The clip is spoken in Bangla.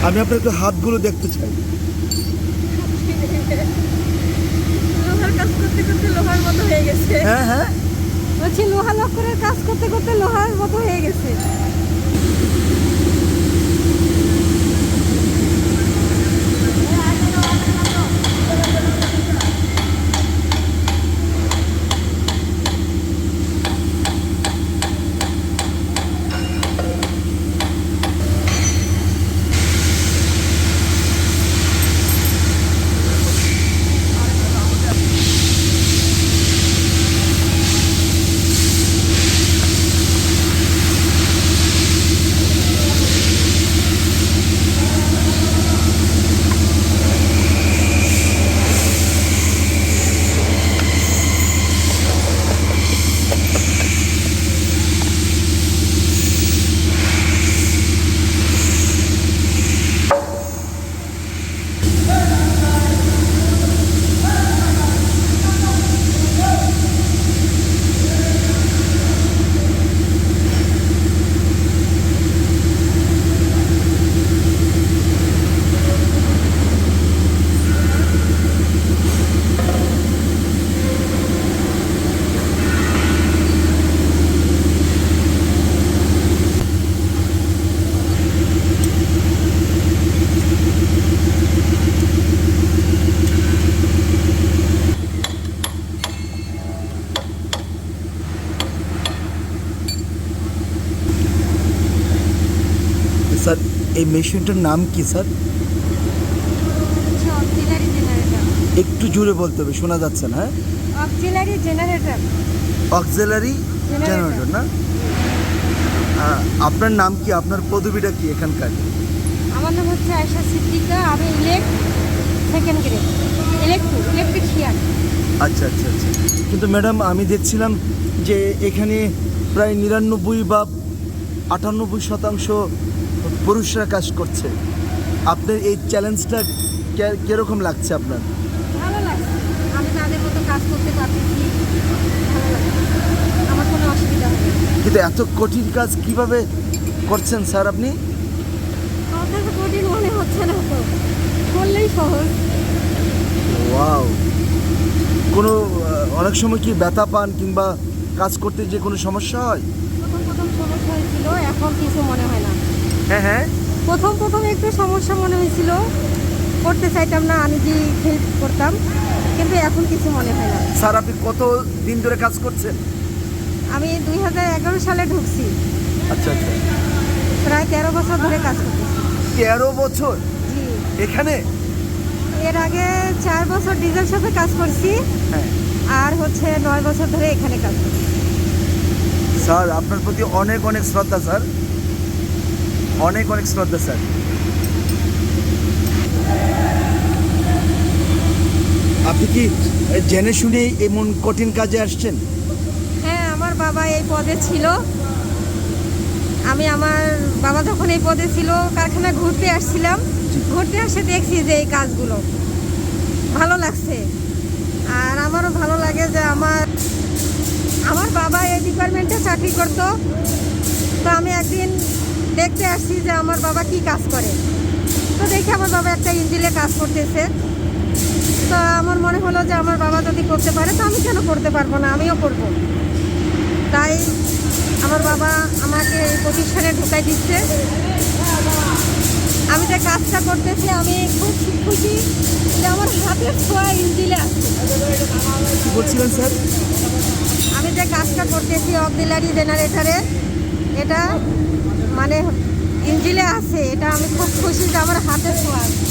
আমি আপনার একটু হাতগুলো দেখতে চাই। লোহার কাজ করতে করতে লোহার মতো হয়ে গেছে। হ্যাঁ হ্যাঁ, বলছি লোহা লক্করের কাজ করতে করতে লোহার মতো হয়ে গেছে। স্যার এই মেশিনটার নাম কি স্যার? Auxiliary generator. একটু জোরে বলতে হবে, শোনা যাচ্ছে না। হ্যাঁ, অক্সিলারি জেনারেটর। অক্সিলারি জেনারেটর না? আপনার নাম কি, আপনার পদবিটা কি এখানকার? আমার নাম হচ্ছে আয়েশা সিদ্দিকা। আমি সেকেন্ড গ্রেড ইলেকট্রিশিয়ান। আচ্ছা আচ্ছা আচ্ছা। কিন্তু ম্যাডাম আমি দেখছিলাম যে এখানে প্রায় 99 বা 98% পুরুষরা কাজ করছে। আপনার এই চ্যালেঞ্জটা কীরকম লাগছে আপনার? ভালো লাগছে, আমি তাদের মতো কাজ করতে পারতেছি, ভালো লাগছে, আমার কোনো অসুবিধা হবে না। কিন্তু এত কঠিন কাজ কিভাবে করছেন স্যার আপনি? আমার কাছে কঠিন মনে হচ্ছে না তো, করলেই সহজ। ওয়াও! কোনো অনেক সময় কি ব্যথা পান কিংবা কাজ করতে যে কোনো সমস্যা হয়? প্রথম সমস্যা হয়েছিল, এখন কিছু মনে হয় না। হ্যাঁ হ্যাঁ, প্রথম একটু সমস্যা মনে হয়েছিল, করতে চাইতাম না, আমি যে হেল্প করতাম, কিন্তু এখন কিছু মনে হয় না। স্যার আপনি কত দিন ধরে কাজ করছেন? আমি 2011 সালে ঢুকছি, আচ্ছা আচ্ছা, প্রায় 13 বছর ধরে কাজ করতেছি। 13 বছর জি, এখানে? এর আগে 4 বছর ডিজেল শপে কাজ করছি, হ্যাঁ আর হচ্ছে 9 বছর ধরে এখানে কাজ করছি। স্যার আপনার প্রতি অনেক অনেক শ্রদ্ধা স্যার, অনেক অনেক শ্রদ্ধা স্যার। আপনি কি জেনে শুনে এমন কঠিন কাজে আসছেন? হ্যাঁ, আমার বাবা এই পদে ছিল। আমার বাবা যখন এই পদে ছিল, কারখানায় ঘুরতে আসছিলাম, ঘুরতে আসে দেখছি যে এই কাজগুলো ভালো লাগছে। আর আমারও ভালো লাগে যে আমার বাবা এই ডিপার্টমেন্টে চাকরি করত। তো আমি একদিন দেখতে আসছি যে আমার বাবা কি কাজ করে। তো দেখি আমার বাবা একটা ইঞ্জিনে কাজ করতেছে। তো আমার মনে হলো যে আমার বাবা যদি করতে পারে, তো আমি কেন করতে পারবো না, আমিও করব। তাই আমার বাবা আমাকে এই প্রতিষ্ঠানে ঢুকাই দিচ্ছে। আমি যে কাজটা করতেছি, আমি খুব খুশি যে আমার হাতের ছোঁয়া ইঞ্জিনে আছে। কি বলছিলেন স্যার? আমি যে কাজটা করতেছি অক্সিলারি জেনারেটরে, এটা মানে ইঞ্জিনে আছে, এটা আমি খুব খুশি যে আমার হাতের ছোঁয়া আছে।